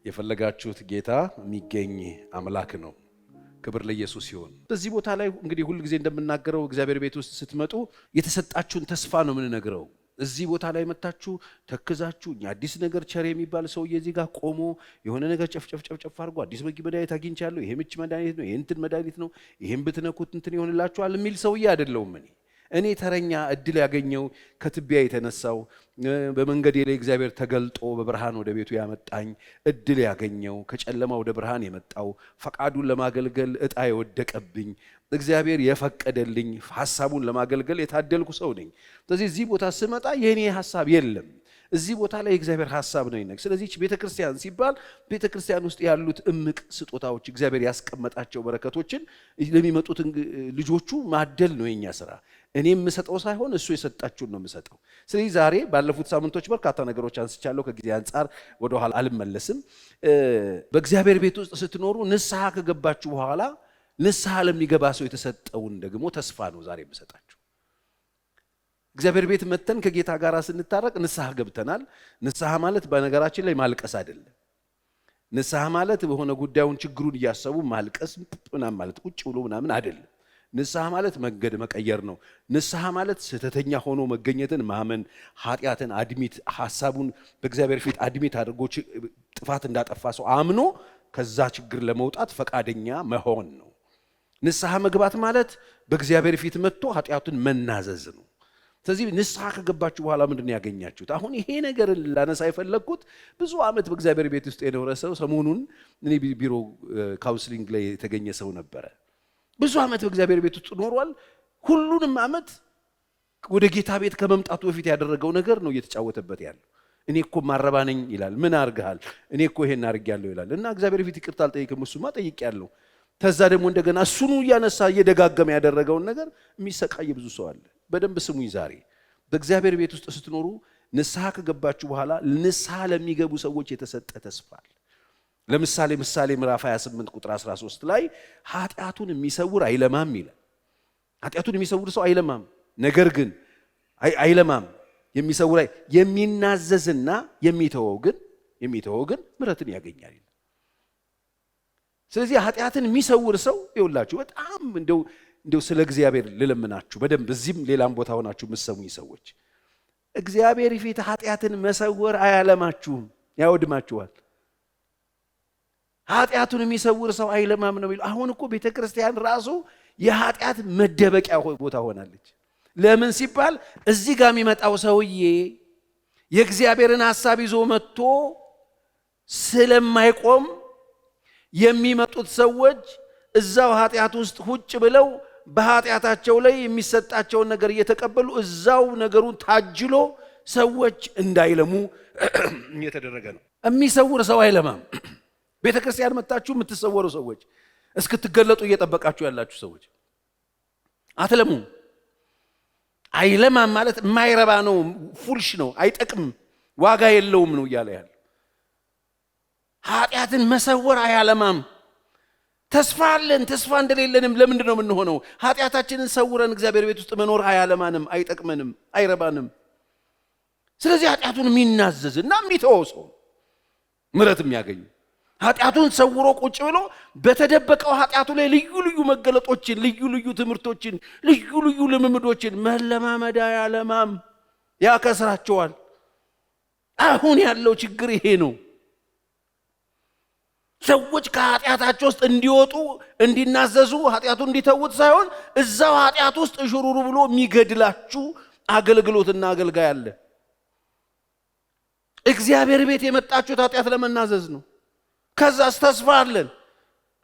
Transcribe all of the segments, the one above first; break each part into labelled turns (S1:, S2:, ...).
S1: የፈለጋችሁት ጌታ የሚገኝ አምላክ ነው። ክብር ለኢየሱስ ይሁን። በዚህ ቦታ ላይ እንግዲህ ሁሉ ጊዜ እንደምናገረው እግዚአብሔር ቤት ውስጥ ስትመጡ የተሰጣችሁን ተስፋ ነው የምንነግረው። እዚህ ቦታ ላይ መጣችሁ ተክዛችሁ አዲስ ነገር ቸር የሚባል ሰውዬ እዚህ ጋር ቆሞ የሆነ ነገር ጨፍጨፍ አድርጎ አዲስ መድኃኒት አግኝቻለሁ፣ ይሄ ምች መድኃኒት ነው፣ ይሄ እንትን መድኃኒት ነው፣ ይሄን ብትነኩት እንትን ይሆንላችኋል የሚል ሰውዬ አይደለሁም። እኔ ተረኛ እድል ያገኘው ከትቢያ የተነሳው በመንገዴ ላይ እግዚአብሔር ተገልጦ በብርሃን ወደ ቤቱ ያመጣኝ እድል ያገኘው ከጨለማ ወደ ብርሃን የመጣው ፈቃዱን ለማገልገል እጣ የወደቀብኝ እግዚአብሔር የፈቀደልኝ ሐሳቡን ለማገልገል የታደልኩ ሰው ነኝ። ስለዚህ እዚህ ቦታ ስመጣ የኔ ሐሳብ የለም። እዚህ ቦታ ላይ እግዚአብሔር ሐሳብ ነው ይነግ። ስለዚህ ቤተክርስቲያን ሲባል ቤተክርስቲያን ውስጥ ያሉት እምቅ ስጦታዎች እግዚአብሔር ያስቀመጣቸው በረከቶችን ለሚመጡት ልጆቹ ማደል ነው የኛ ስራ። እኔ የምሰጠው ሳይሆን እሱ የሰጣችሁን ነው የምሰጠው። ስለዚህ ዛሬ ባለፉት ሳምንቶች በርካታ ነገሮች አንስቻለሁ። ከጊዜ አንጻር ወደ ኋላ አልመለስም። በእግዚአብሔር ቤት ውስጥ ስትኖሩ ንስሐ ከገባችሁ በኋላ ንስሐ ለሚገባ ሰው የተሰጠውን ደግሞ ተስፋ ነው ዛሬ የምሰጣችሁ። እግዚአብሔር ቤት መተን ከጌታ ጋር ስንታረቅ ንስሐ ገብተናል። ንስሐ ማለት በነገራችን ላይ ማልቀስ አይደለም። ንስሐ ማለት በሆነ ጉዳዩን ችግሩን እያሰቡ ማልቀስ ምናምን ማለት ቁጭ ብሎ ምናምን አይደለም። ንስሐ ማለት መንገድ መቀየር ነው። ንስሐ ማለት ስህተተኛ ሆኖ መገኘትን ማመን፣ ኃጢአትን አድሚት ሐሳቡን በእግዚአብሔር ፊት አድሚት አድርጎ ጥፋት እንዳጠፋ ሰው አምኖ ከዛ ችግር ለመውጣት ፈቃደኛ መሆን ነው። ንስሐ መግባት ማለት በእግዚአብሔር ፊት መጥቶ ኃጢአቱን መናዘዝ ነው። ስለዚህ ንስሐ ከገባችሁ በኋላ ምንድነው ያገኛችሁት? አሁን ይሄ ነገር ላነሳ የፈለኩት ብዙ ዓመት በእግዚአብሔር ቤት ውስጥ የኖረ ሰው ሰሞኑን እኔ ቢሮ ካውንስሊንግ ላይ የተገኘ ሰው ነበረ። ብዙ ዓመት በእግዚአብሔር ቤት ውስጥ ኖሯል። ሁሉንም ዓመት ወደ ጌታ ቤት ከመምጣቱ በፊት ያደረገው ነገር ነው እየተጫወተበት ያለው። እኔ እኮ ማረባ ነኝ ይላል። ምን አርጋል? እኔ እኮ ይሄን አርጋለሁ ይላል። እና እግዚአብሔር ፊት ይቅርታ አልጠይቅም። እሱማ ጠይቄያለሁ። ተዛ ደግሞ እንደገና እሱኑ እያነሳ እየደጋገመ ያደረገውን ነገር የሚሰቃይ ብዙ ሰው አለ። በደንብ ስሙኝ። ዛሬ በእግዚአብሔር ቤት ውስጥ ስትኖሩ ንስሐ ከገባችሁ በኋላ ንስሐ ለሚገቡ ሰዎች የተሰጠ ተስፋ አለ። ለምሳሌ ምሳሌ ምዕራፍ 28 ቁጥር 13 ላይ ኃጢአቱን የሚሰውር አይለማም ይላል። ኃጢአቱን የሚሰውር ሰው አይለማም፣ ነገር ግን አይለማም የሚሰውር የሚናዘዝና የሚተወው ግን ምሕረትን ያገኛል። ስለዚህ ኃጢአትን የሚሰውር ሰው ይውላችሁ በጣም እንደው ስለ እግዚአብሔር ልለምናችሁ በደንብ እዚህም ሌላም ቦታ ሆናችሁ የምትሰሙኝ ሰዎች እግዚአብሔር ፊት ኃጢአትን መሰወር አያለማችሁም፣ ያወድማችኋል። ኃጢአቱን የሚሰውር ሰው አይለማም ነው የሚለው። አሁን እኮ ቤተክርስቲያን ራሱ የኃጢአት መደበቂያ ቦታ ሆናለች። ለምን ሲባል እዚህ ጋር የሚመጣው ሰውዬ የእግዚአብሔርን ሐሳብ ይዞ መጥቶ ስለማይቆም የሚመጡት ሰዎች እዛው ኃጢአት ውስጥ ሁጭ ብለው በኃጢአታቸው ላይ የሚሰጣቸውን ነገር እየተቀበሉ እዛው ነገሩን ታጅሎ ሰዎች እንዳይለሙ እየተደረገ ነው። የሚሰውር ሰው አይለማም። ቤተክርስቲያን መጣችሁ የምትሰወሩ ሰዎች እስክትገለጡ እየጠበቃችሁ ያላችሁ ሰዎች አትለሙም። አይለማም ማለት የማይረባ ነው፣ ፉልሽ ነው፣ አይጠቅም፣ ዋጋ የለውም ነው እያለ ያለ። ኃጢአትን መሰወር አያለማም። ተስፋ አለን። ተስፋ እንደሌለንም ለምንድን ነው የምንሆነው? ኃጢአታችንን ሰውረን እግዚአብሔር ቤት ውስጥ መኖር አያለማንም፣ አይጠቅመንም፣ አይረባንም። ስለዚህ ኃጢአቱን የሚናዘዝና የሚተወው ሰው ምሕረት የሚያገኝ ኃጢአቱን ሰውሮ ቁጭ ብሎ በተደበቀው ኃጢአቱ ላይ ልዩ ልዩ መገለጦችን፣ ልዩ ልዩ ትምህርቶችን፣ ልዩ ልዩ ልምምዶችን መለማመድ አያለማም፣ ያከስራቸዋል። አሁን ያለው ችግር ይሄ ነው። ሰዎች ከኃጢአታቸው ውስጥ እንዲወጡ እንዲናዘዙ ኃጢአቱን እንዲተውት ሳይሆን እዛው ኃጢአት ውስጥ እሽሩሩ ብሎ የሚገድላችሁ አገልግሎትና አገልጋይ አለ። እግዚአብሔር ቤት የመጣችሁት ኃጢአት ለመናዘዝ ነው። ከዛስ ተስፋ አለን።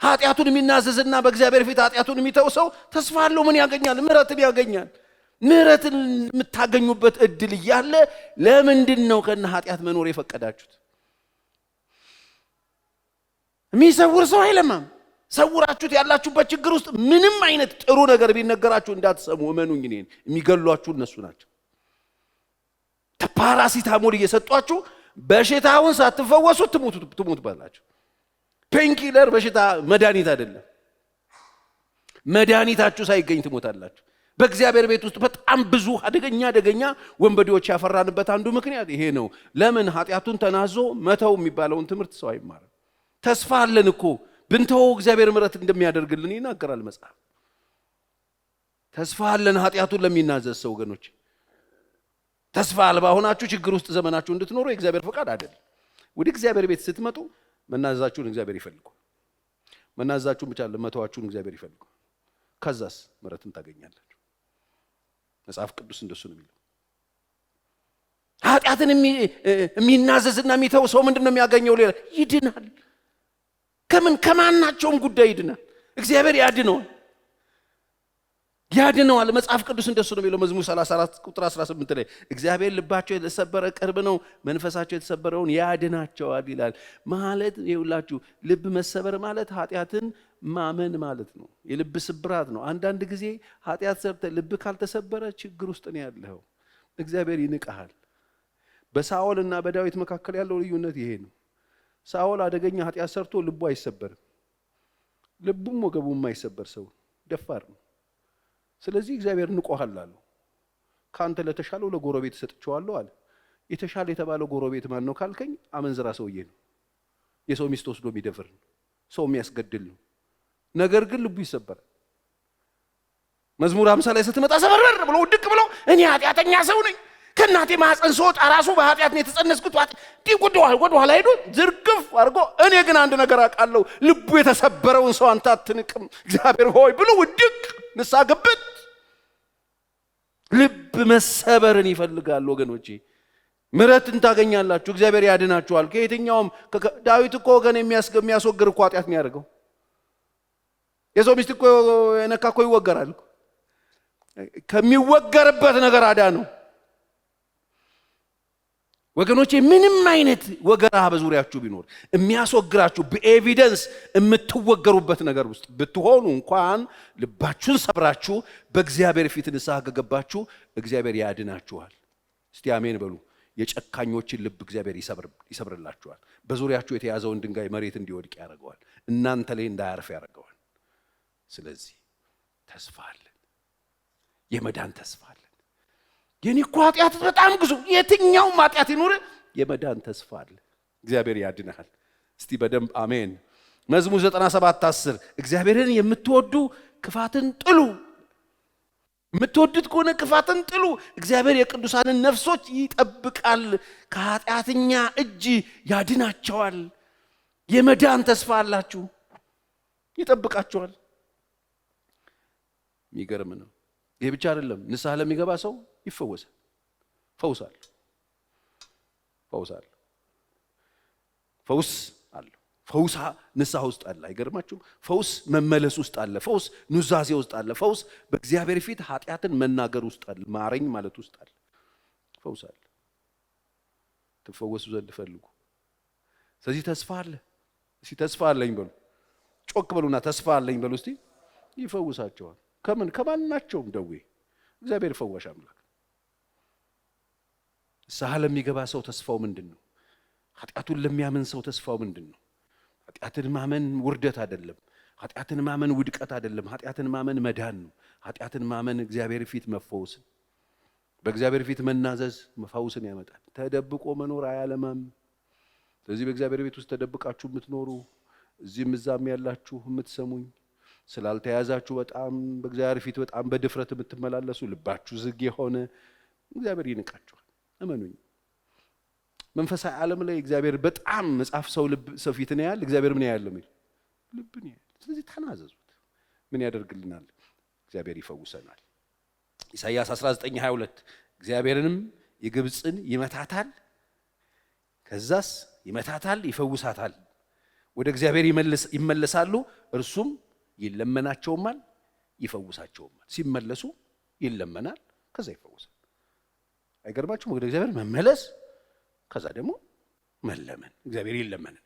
S1: ኃጢአቱን የሚናዘዝና በእግዚአብሔር ፊት ኃጢአቱን የሚተው ሰው ተስፋ አለው። ምን ያገኛል? ምሕረትን ያገኛል። ምሕረትን የምታገኙበት እድል እያለ ለምንድን ነው ከነ ኃጢአት መኖር የፈቀዳችሁት? የሚሰውር ሰው አይለማም። ሰውራችሁት ያላችሁበት ችግር ውስጥ ምንም አይነት ጥሩ ነገር ቢነገራችሁ እንዳትሰሙ። እመኑኝ፣ እኔን የሚገሏችሁ እነሱ ናቸው። ፓራሲታሞል እየሰጧችሁ በሽታውን ሳትፈወሱ ትሞቱ ባላችሁ። ፔንኪለር በሽታ መድኃኒት አይደለም። መድኃኒታችሁ ሳይገኝ ትሞታላችሁ። በእግዚአብሔር ቤት ውስጥ በጣም ብዙ አደገኛ ወንበዴዎች ያፈራንበት አንዱ ምክንያት ይሄ ነው። ለምን? ኃጢአቱን ተናዞ መተው የሚባለውን ትምህርት ሰው አይማርም። ተስፋ አለን እኮ ብንተው እግዚአብሔር ምሕረት እንደሚያደርግልን ይናገራል መጽሐፍ። ተስፋ አለን ኃጢአቱን ለሚናዘዝ ሰው ወገኖች። ተስፋ አልባ ሆናችሁ ችግር ውስጥ ዘመናችሁ እንድትኖሩ የእግዚአብሔር ፈቃድ አይደለም። ወደ እግዚአብሔር ቤት ስትመጡ መናዘዛችሁን እግዚአብሔር ይፈልጋል። መናዘዛችሁን ብቻ ለመተዋችሁን እግዚአብሔር ይፈልጋል። ከዛስ ምሕረትን ታገኛላችሁ። መጽሐፍ ቅዱስ እንደሱ ነው የሚለው። ኃጢአትን የሚናዘዝና የሚተው ሰው ምንድነው የሚያገኘው? ሌላ ይድናል። ከማናቸውም ጉዳይ ይድናል። እግዚአብሔር ያድነዋል። መጽሐፍ ቅዱስ እንደሱ ነው የሚለው። መዝሙር 34 ቁጥር 18 ላይ እግዚአብሔር ልባቸው የተሰበረ ቅርብ ነው፣ መንፈሳቸው የተሰበረውን ያድናቸዋል ይላል። ማለት ይኸውላችሁ ልብ መሰበር ማለት ኃጢአትን ማመን ማለት ነው። የልብ ስብራት ነው። አንዳንድ ጊዜ ኃጢአት ሰርተህ ልብ ካልተሰበረ ችግር ውስጥ ነው ያለው። እግዚአብሔር ይንቀሃል። በሳኦል እና በዳዊት መካከል ያለው ልዩነት ይሄ ነው። ሳኦል አደገኛ ኃጢአት ሰርቶ ልቡ አይሰበርም። ልቡም ወገቡም የማይሰበር ሰው ደፋር ነው። ስለዚህ እግዚአብሔር ንቆሃል አለው። ካንተ ለተሻለው ለጎረቤት ሰጥቼዋለሁ አለ። የተሻለ የተባለው ጎረቤት ማን ነው ካልከኝ አመንዝራ ሰውዬ ነው። የሰው ሚስት ወስዶ የሚደፍር ነው። ሰው የሚያስገድል ነው። ነገር ግን ልቡ ይሰበራል። መዝሙር 50 ላይ ስትመጣ ሰበረር ብሎ ውድቅ ብሎ እኔ ኃጢአተኛ ሰው ነኝ፣ ከእናቴ ማህፀን ስወጣ ራሱ በኃጢአት ነው የተጸነስኩት፣ ወደ ኋላ ሄዶ ዝርግፍ አድርጎ እኔ ግን አንድ ነገር አውቃለሁ፣ ልቡ የተሰበረውን ሰው አንተ አትንቅም እግዚአብሔር ሆይ ብሎ ውድቅ ንስሐ ገብት። ልብ መሰበርን ይፈልጋል ወገኖቼ። ምሕረትን ታገኛላችሁ። እግዚአብሔር ያድናችኋል ከየትኛውም። ዳዊት እኮ ወገን የሚያስወግር እኮ ኃጢአት ነው ያደርገው። የሰው ሚስት እኮ የነካ እኮ ይወገራል። ከሚወገርበት ነገር አዳነው። ወገኖቼ ምንም አይነት ወገራ በዙሪያችሁ ቢኖር የሚያስወግራችሁ በኤቪደንስ የምትወገሩበት ነገር ውስጥ ብትሆኑ እንኳን ልባችሁን ሰብራችሁ በእግዚአብሔር ፊት ንስሐ ከገባችሁ እግዚአብሔር ያድናችኋል። እስቲ አሜን በሉ። የጨካኞችን ልብ እግዚአብሔር ይሰብርላችኋል። በዙሪያችሁ የተያዘውን ድንጋይ መሬት እንዲወድቅ ያደርገዋል። እናንተ ላይ እንዳያርፍ ያደርገዋል። ስለዚህ ተስፋ አለን። የመዳን ተስፋ አለን። የኔ እኮ ኃጢአት በጣም ብዙ፣ የትኛውም ኃጢአት ይኑር የመዳን ተስፋ አለ። እግዚአብሔር ያድናል። እስቲ በደንብ አሜን። መዝሙር 97:10 እግዚአብሔርን የምትወዱ ክፋትን ጥሉ። የምትወዱት ከሆነ ክፋትን ጥሉ። እግዚአብሔር የቅዱሳንን ነፍሶች ይጠብቃል፣ ከኃጢአተኛ እጅ ያድናቸዋል። የመዳን ተስፋ አላችሁ፣ ይጠብቃቸዋል። የሚገርም ነው። ይሄ ብቻ አይደለም። ንስሐ ለሚገባ ሰው ይፈወሳል። ፈውስ አለ። ፈውስ አለ። ፈውስ ንስሐ ውስጥ አለ። አይገርማችሁም? ፈውስ መመለስ ውስጥ አለ። ፈውስ ኑዛዜ ውስጥ አለ። ፈውስ በእግዚአብሔር ፊት ኃጢአትን መናገር ውስጥ አለ። ማረኝ ማለት ውስጥ አለ። ፈውስ አለ። ትፈወሱ ዘንድ ፈልጉ። ስለዚህ ተስፋ አለ። እስቲ ተስፋ አለኝ በሉ። ጮክ በሉና ተስፋ አለኝ በሉ እስቲ። ይፈውሳቸዋል። ከማናቸውም ደዌ እግዚአብሔር ፈዋሽ አምላክ። ንስሐ ለሚገባ ሰው ተስፋው ምንድን ነው? ኃጢአቱን ለሚያምን ሰው ተስፋው ምንድን ነው? ኃጢአትን ማመን ውርደት አይደለም። ኃጢአትን ማመን ውድቀት አይደለም። ኃጢአትን ማመን መዳን ነው። ኃጢአትን ማመን እግዚአብሔር ፊት መፈወስን፣ በእግዚአብሔር ፊት መናዘዝ መፈውስን ያመጣል። ተደብቆ መኖር አያለማም። ስለዚህ በእግዚአብሔር ቤት ውስጥ ተደብቃችሁ የምትኖሩ እዚህም እዛም ያላችሁ የምትሰሙኝ ስላልተያዛችሁ በጣም በእግዚአብሔር ፊት በጣም በድፍረት የምትመላለሱ ልባችሁ ዝግ የሆነ እግዚአብሔር ይንቃችኋል። እመኑኝ። መንፈሳዊ ዓለም ላይ እግዚአብሔር በጣም መጽሐፍ ሰው ፊት ነው ያለ፣ እግዚአብሔር ምን ያያል የሚል ልብ ነው ያለ። ስለዚህ ተናዘዙት። ምን ያደርግልናል? እግዚአብሔር ይፈውሰናል። ኢሳይያስ 19:22 እግዚአብሔርንም የግብፅን ይመታታል፣ ከዛስ ይመታታል፣ ይፈውሳታል። ወደ እግዚአብሔር ይመለሳሉ፣ እርሱም ይለመናቸውማል፣ ይፈውሳቸውማል። ሲመለሱ ይለመናል፣ ከዛ ይፈውሳል። አይገርማችሁም? ወደ እግዚአብሔር መመለስ፣ ከዛ ደግሞ መለመን። እግዚአብሔር ይለመናል።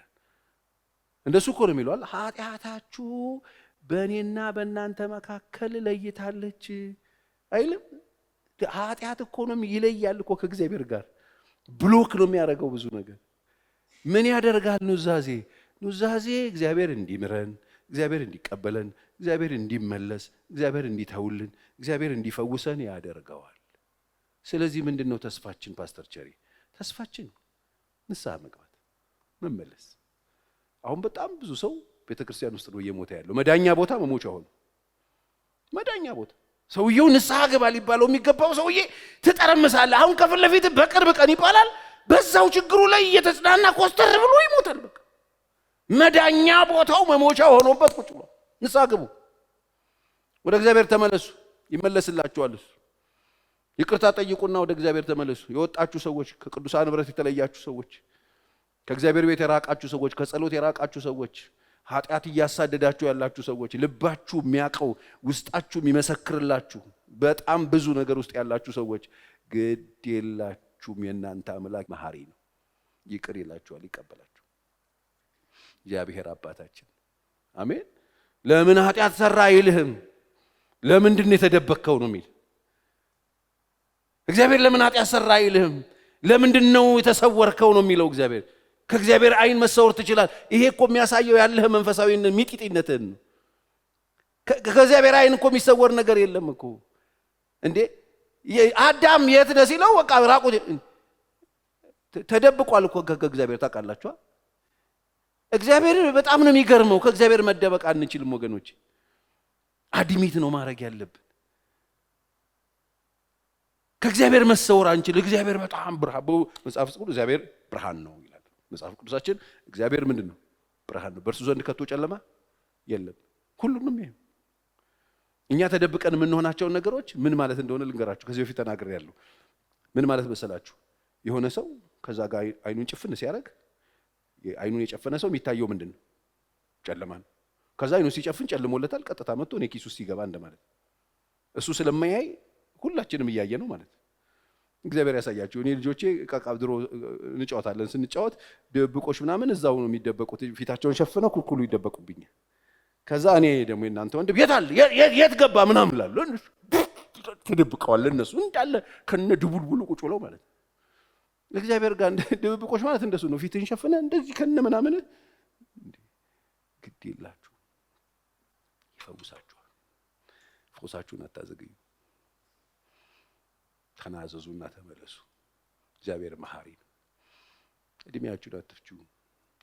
S1: እንደሱ እኮ ነው የሚለው ኃጢአታችሁ በእኔና በእናንተ መካከል ለይታለች አይልም? ኃጢአት እኮ ነው ይለያል እኮ ከእግዚአብሔር ጋር ብሎክ ነው የሚያደርገው ብዙ ነገር። ምን ያደርጋል? ኑዛዜ እግዚአብሔር እንዲምረን፣ እግዚአብሔር እንዲቀበለን፣ እግዚአብሔር እንዲመለስ፣ እግዚአብሔር እንዲተውልን፣ እግዚአብሔር እንዲፈውሰን ያደርገዋል። ስለዚህ ምንድነው ተስፋችን? ፓስተር ቸሪ ተስፋችን ንስሐ መግባት፣ መመለስ። አሁን በጣም ብዙ ሰው ቤተክርስቲያን ውስጥ ነው እየሞተ ያለው። መዳኛ ቦታ መሞቻ ሆነ። መዳኛ ቦታ ሰውየው ንስሐ ገባ ሊባለው የሚገባው ሰውዬ ትጠረምሳለህ። አሁን ከፊት ለፊት በቅርብ ቀን ይባላል። በዛው ችግሩ ላይ እየተጽናና ኮስተር ብሎ ይሞታል። በቃ መዳኛ ቦታው መሞቻ ሆኖበት ቁጭ ብሎ ንስሐ ግቡ፣ ወደ እግዚአብሔር ተመለሱ፣ ይመለስላችኋል። ይቅርታ ጠይቁና ወደ እግዚአብሔር ተመለሱ። የወጣችሁ ሰዎች፣ ከቅዱሳን ህብረት የተለያችሁ ሰዎች፣ ከእግዚአብሔር ቤት የራቃችሁ ሰዎች፣ ከጸሎት የራቃችሁ ሰዎች፣ ኃጢአት እያሳደዳችሁ ያላችሁ ሰዎች፣ ልባችሁ የሚያቀው ውስጣችሁ የሚመሰክርላችሁ በጣም ብዙ ነገር ውስጥ ያላችሁ ሰዎች ግድ የላችሁም። የእናንተ አምላክ መሐሪ ነው፣ ይቅር ይላችኋል፣ ይቀበላችሁ። እግዚአብሔር አባታችን አሜን። ለምን ኃጢአት ሰራ አይልህም። ለምንድን ነው የተደበከው ነው የሚል። እግዚአብሔር ለምን ኃጢአት ሰራ አይልህም። ለምንድን ነው የተሰወርከው ነው የሚለው እግዚአብሔር። ከእግዚአብሔር አይን መሰወር ትችላል። ይሄ እኮ የሚያሳየው ያለህ መንፈሳዊነት ሚጢጢነትን ነው። ከእግዚአብሔር አይን እኮ የሚሰወር ነገር የለም እኮ እንዴ። አዳም የት ነህ ሲለው በቃ ራቁት ተደብቋል እኮ ከእግዚአብሔር። ታውቃላችሁ እግዚአብሔር በጣም ነው የሚገርመው። ከእግዚአብሔር መደበቅ አንችልም ወገኖች። አድሚት ነው ማድረግ ያለብን። ከእግዚአብሔር መሰወር አንችል። እግዚአብሔር በጣም ብርሃን፣ መጽሐፍ ቅዱስ እግዚአብሔር ብርሃን ነው ይላል መጽሐፍ ቅዱሳችን። እግዚአብሔር ምንድነው? ብርሃን ነው። በእርሱ ዘንድ ከቶ ጨለማ የለም። ሁሉንም ይሄ እኛ ተደብቀን የምንሆናቸውን ነገሮች ምን ማለት እንደሆነ ልንገራችሁ። ከዚህ በፊት ተናግሬያለሁ። ምን ማለት መሰላችሁ? የሆነ ሰው ከዛ ጋር አይኑን ጭፍን ሲያደርግ አይኑን የጨፈነ ሰው የሚታየው ምንድነው? ጨለማ ነው። ከዛ አይኑ ሲጨፍን ጨልሞለታል። ቀጥታ መጥቶ እኔ ኪስ ውስጥ ሲገባ እንደማለት። እሱ ስለማያይ ሁላችንም እያየ ነው ማለት። እግዚአብሔር ያሳያችሁ። እኔ ልጆቼ ዕቃ ድሮ እንጫወታለን። ስንጫወት ድብቆሽ ምናምን እዛው ነው የሚደበቁት። ፊታቸውን ሸፍነው ኩኩሉ ይደበቁብኛል። ከዛ እኔ ደግሞ እናንተ ወንድም የት አለ የት ገባ ምናምን እላለሁ። ተደብቀዋል እነሱ እንዳለ ከነ ድቡልቡሉ ቁጭ ብለው ማለት። እግዚአብሔር ጋር ድብቆሽ ማለት እንደሱ ነው። ፊትን ሸፍነ እንደዚህ ከነ ምናምን ግድ የላችሁ፣ ይፈውሳችኋል። ፈውሳችሁን አታዘግዩ። ተናዘዙና ተመለሱ። እግዚአብሔር መሐሪ ነው። እድሜያችሁን አትፍጁ።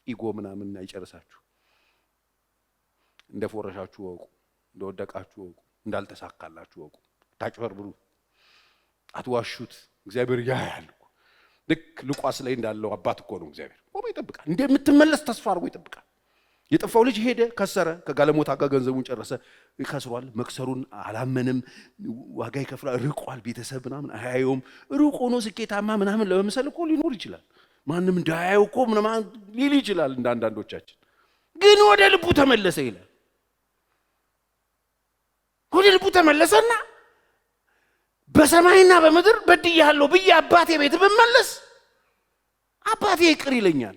S1: ኢጎ ምናምን አይጨርሳችሁ። እንደፎረሻችሁ ወቁ፣ እንደወደቃችሁ ወቁ፣ እንዳልተሳካላችሁ ወቁ። ታጭበርብሩ፣ አትዋሹት። እግዚአብሔር ያያል። ልክ ሉቃስ ላይ እንዳለው አባት እኮ ነው እግዚአብሔር። ቆሞ ይጠብቃል። እንደምትመለስ ተስፋ አድርጎ ይጠብቃል። የጠፋው ልጅ ሄደ፣ ከሰረ፣ ከጋለሞታ ጋር ገንዘቡን ጨረሰ። ከስሯል። መክሰሩን አላመንም። ዋጋ ይከፍላል። ርቋል። ቤተሰብ ምናምን አያየውም። ሩቅ ሆኖ ስኬታማ ምናምን ለመምሰል እኮ ሊኖር ይችላል። ማንም እንዳያየው እኮ ምናምን ሊል ይችላል እንደ አንዳንዶቻችን። ግን ወደ ልቡ ተመለሰ ይላል። ወደ ልቡ ተመለሰና በሰማይና በምድር በድያለሁ ብዬ አባቴ ቤት ብመለስ አባቴ ይቅር ይለኛል።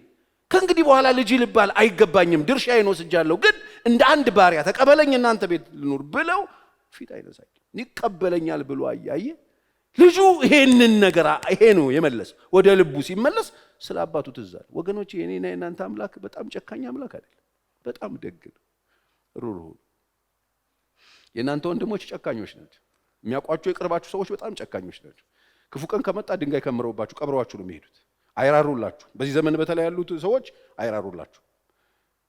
S1: ከእንግዲህ በኋላ ልጅ ልባል አይገባኝም፣ ድርሻዬን ወስጃለሁ። ግን እንደ አንድ ባሪያ ተቀበለኝ፣ እናንተ ቤት ልኑር ብለው ፊት አይነሳኝ። ይቀበለኛል ብሎ አያየ ልጁ ይሄንን ነገር ይሄ ነው የመለስ። ወደ ልቡ ሲመለስ ስለ አባቱ ትዝ አለ። ወገኖች የኔና የናንተ አምላክ በጣም ጨካኝ አምላክ አይደለም። በጣም ደግ ነው፣ ሩህሩህ። የናንተ ወንድሞች ጨካኞች ናቸው። የሚያውቋቸው የቅርባችሁ ሰዎች በጣም ጨካኞች ናቸው። ክፉ ቀን ከመጣ ድንጋይ ከምረውባችሁ ቀብረዋችሁ ነው የሚሄዱት። አይራሩላችሁ። በዚህ ዘመን በተለይ ያሉት ሰዎች አይራሩላችሁ።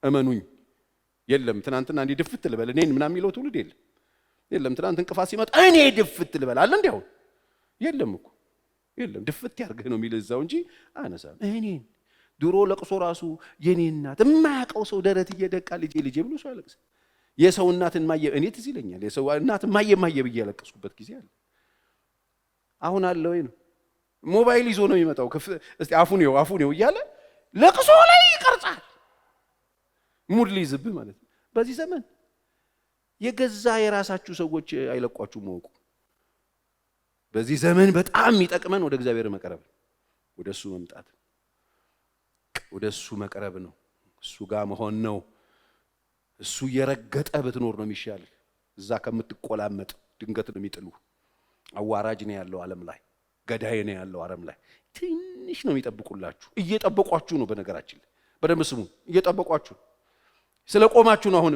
S1: እመኑኝ። የለም ትናንትና እንዲህ ድፍት ልበል እኔን ምናምን የሚለው ትውልድ የለም። የለም ትናንት እንቅፋት ሲመጣ እኔ ድፍት ልበል አለ እንዴ? አሁን የለም እኮ የለም። ድፍት ያርገህ ነው የሚል እዛው እንጂ አነሳም። እኔን ድሮ ለቅሶ ራሱ የኔ እናት የማያውቀው ሰው ደረት እየደቃ ልጄ ልጄ ብሎ ሰው ያለቅስ። የሰው እናትን ማየ እኔ ትዝ ይለኛል። የሰው እናት ማየ ብዬ ያለቀስኩበት ጊዜ አለ። አሁን አለ ወይ ነው? ሞባይል ይዞ ነው የሚመጣው። እስቲ አፉን ነው እያለ ለቅሶ ላይ ይቀርጻል። ሙድ ሊይዝብህ ማለት ነው። በዚህ ዘመን የገዛ የራሳችሁ ሰዎች አይለቋችሁም። ወቁ። በዚህ ዘመን በጣም የሚጠቅመን ወደ እግዚአብሔር መቅረብ፣ ወደ እሱ መምጣት፣ ወደ እሱ መቅረብ ነው። እሱ ጋር መሆን ነው። እሱ እየረገጠ ብትኖር ነው የሚሻል። እዛ ከምትቆላመጥ ድንገት ነው የሚጥሉ። አዋራጅ ነው ያለው ዓለም ላይ፣ ገዳይ ነው ያለው ዓለም ላይ። ትንሽ ነው የሚጠብቁላችሁ። እየጠበቋችሁ ነው። በነገራችን ላይ በደንብ ስሙ። እየጠበቋችሁ ስለቆማችሁ ነው። አሁን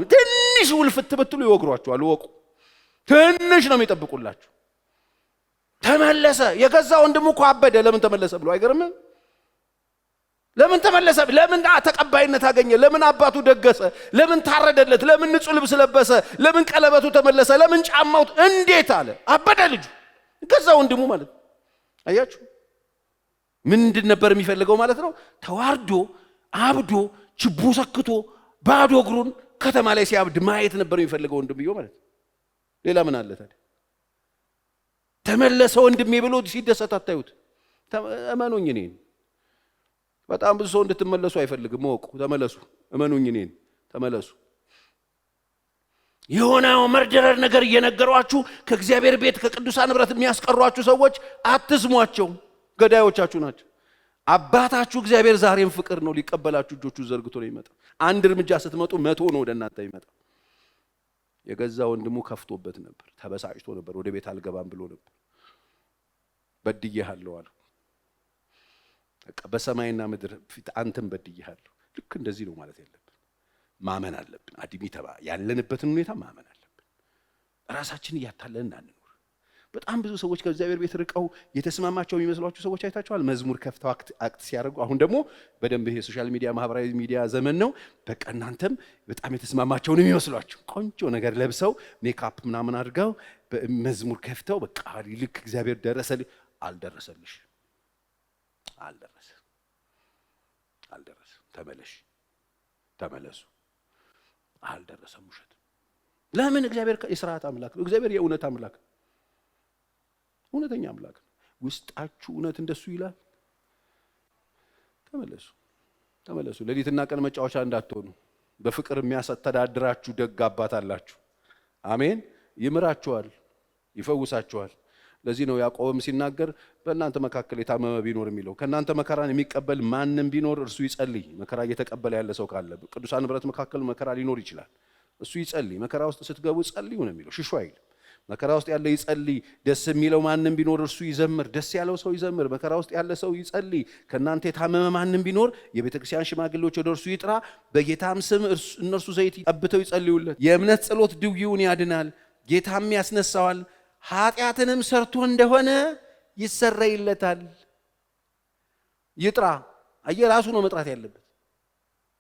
S1: ትንሽ ውልፍት ብትሉ ይወግሯችኋል። ወቁ ትንሽ ነው የሚጠብቁላችሁ። ተመለሰ። የገዛ ወንድሙ እኮ አበደ። ለምን ተመለሰ ብሎ አይገርምም? ለምን ተመለሰ? ለምን ተቀባይነት አገኘ? ለምን አባቱ ደገሰ? ለምን ታረደለት? ለምን ንጹህ ልብስ ለበሰ? ለምን ቀለበቱ ተመለሰ? ለምን ጫማው እንዴት አለ? አበደ ልጁ። ገዛ ወንድሙ ማለት ነው። አያችሁ ምንድን ነበር የሚፈልገው ማለት ነው? ተዋርዶ አብዶ ችቦ ሰክቶ ባዶ እግሩን ከተማ ላይ ሲያብድ ማየት ነበር የሚፈልገው ወንድምየው ማለት ነው። ሌላ ምን አለ ታዲያ? ተመለሰ ወንድሜ ብሎ ሲደሰት አታዩት? እመኑኝ እኔን በጣም ብዙ ሰው እንድትመለሱ አይፈልግም። ወቁ ተመለሱ። እመኑኝ እኔን ተመለሱ። የሆነው መርደረር ነገር እየነገሯችሁ ከእግዚአብሔር ቤት ከቅዱሳን ህብረት የሚያስቀሯችሁ ሰዎች አትስሟቸው። ገዳዮቻችሁ ናቸው። አባታችሁ እግዚአብሔር ዛሬም ፍቅር ነው። ሊቀበላችሁ እጆቹ ዘርግቶ ነው ይመጣ። አንድ እርምጃ ስትመጡ 100 ነው ወደ እናንተ ይመጣ። የገዛ ወንድሙ ከፍቶበት ነበር፣ ተበሳጭቶ ነበር፣ ወደ ቤት አልገባም ብሎ ነበር። በድዬሃለሁ አለ። በቃ በሰማይና ምድር ፊት አንተም በድዬሃለሁ። ልክ እንደዚህ ነው ማለት ያለብን። ማመን አለብን። አዲሚተባ ያለንበትን ሁኔታ ማመን አለብን። ራሳችንን እያታለልን አንኖር። በጣም ብዙ ሰዎች ከእግዚአብሔር ቤት ርቀው የተስማማቸው የሚመስሏቸው ሰዎች አይታቸዋል። መዝሙር ከፍተው አክት ሲያደርጉ። አሁን ደግሞ በደንብ ይሄ ሶሻል ሚዲያ ማህበራዊ ሚዲያ ዘመን ነው። በቃ እናንተም በጣም የተስማማቸው ነው የሚመስሏቸው። ቆንጆ ነገር ለብሰው ሜካፕ ምናምን አድርገው መዝሙር ከፍተው በቃ ልክ እግዚአብሔር ደረሰልኝ። አልደረሰልሽ፣ አልደረሰም። ተመለሱ። አልደረሰም። ውሸት። ለምን? እግዚአብሔር የሥርዓት አምላክ ነው። እግዚአብሔር የእውነት አምላክ ነው። እውነተኛ አምላክ ነው። ውስጣችሁ እውነት እንደሱ ይላል። ተመለሱ። ሌሊትና ቀን መጫወቻ እንዳትሆኑ። በፍቅር የሚያስተዳድራችሁ ደግ አባት አላችሁ። አሜን። ይምራችኋል፣ ይፈውሳችኋል። ለዚህ ነው ያዕቆብም ሲናገር በእናንተ መካከል የታመመ ቢኖር የሚለው ከእናንተ መከራን የሚቀበል ማንም ቢኖር እርሱ ይጸልይ። መከራ እየተቀበለ ያለ ሰው ካለ ቅዱሳን ህብረት መካከል መከራ ሊኖር ይችላል። እሱ ይጸልይ። መከራ ውስጥ ስትገቡ ጸልዩ ነው የሚለው፣ ሽሹ አይልም። መከራ ውስጥ ያለ ይጸልይ። ደስ የሚለው ማንም ቢኖር እርሱ ይዘምር። ደስ ያለው ሰው ይዘምር። መከራ ውስጥ ያለ ሰው ይጸልይ። ከእናንተ የታመመ ማንም ቢኖር የቤተ ክርስቲያን ሽማግሌዎች ወደ እርሱ ይጥራ፣ በጌታም ስም እነርሱ ዘይት ቀብተው ይጸልዩለት። የእምነት ጸሎት ድውዩን ያድናል፣ ጌታም ያስነሳዋል። ኃጢአትንም ሰርቶ እንደሆነ ይሰረይለታል። ይጥራ። ራሱ ነው መጥራት ያለበት።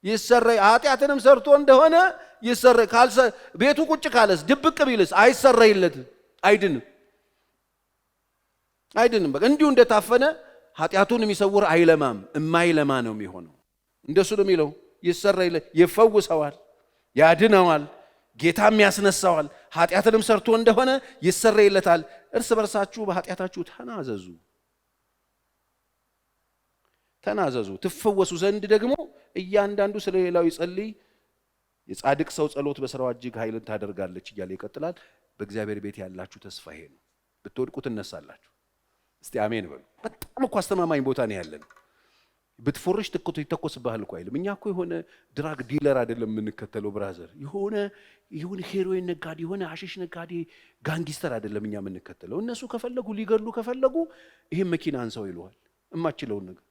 S1: ይሰረይ። ኃጢአትንም ሰርቶ እንደሆነ ይሰረይ። ቤቱ ቁጭ ካለስ ድብቅ ቢልስ አይሰረይለትም። አይድንም። በቃ እንዲሁ እንደታፈነ ኃጢአቱን የሚሰውር አይለማም፣ እማይለማ ነው የሚሆነው። እንደሱ ነው የሚለው። ይሰረይለት፣ ይፈውሰዋል፣ ያድነዋል፣ ጌታም ያስነሳዋል። ኃጢአትንም ሰርቶ እንደሆነ ይሰረይለታል። እርስ በርሳችሁ በኃጢአታችሁ ተናዘዙ ትፈወሱ ዘንድ ደግሞ እያንዳንዱ ስለ ሌላው ይጸልይ። የጻድቅ ሰው ጸሎት በሥራው እጅግ ኃይልን ታደርጋለች እያለ ይቀጥላል። በእግዚአብሔር ቤት ያላችሁ ተስፋ ይሄ ነው። ብትወድቁ ትነሳላችሁ። እስቲ አሜን በሉ። በጣም እኮ አስተማማኝ ቦታ ነው ያለን። ብትፎርሽ ይተኮስብሃል እኮ አይልም። እኛ እኮ የሆነ ድራግ ዲለር አይደለም የምንከተለው ብራዘር። የሆነ ሄሮይን ነጋዴ፣ የሆነ አሽሽ ነጋዴ፣ ጋንጊስተር አይደለም እኛ የምንከተለው። እነሱ ከፈለጉ ሊገሉ ከፈለጉ ይሄን መኪና አንሳው ይለዋል፣ እማችለውን ነገር።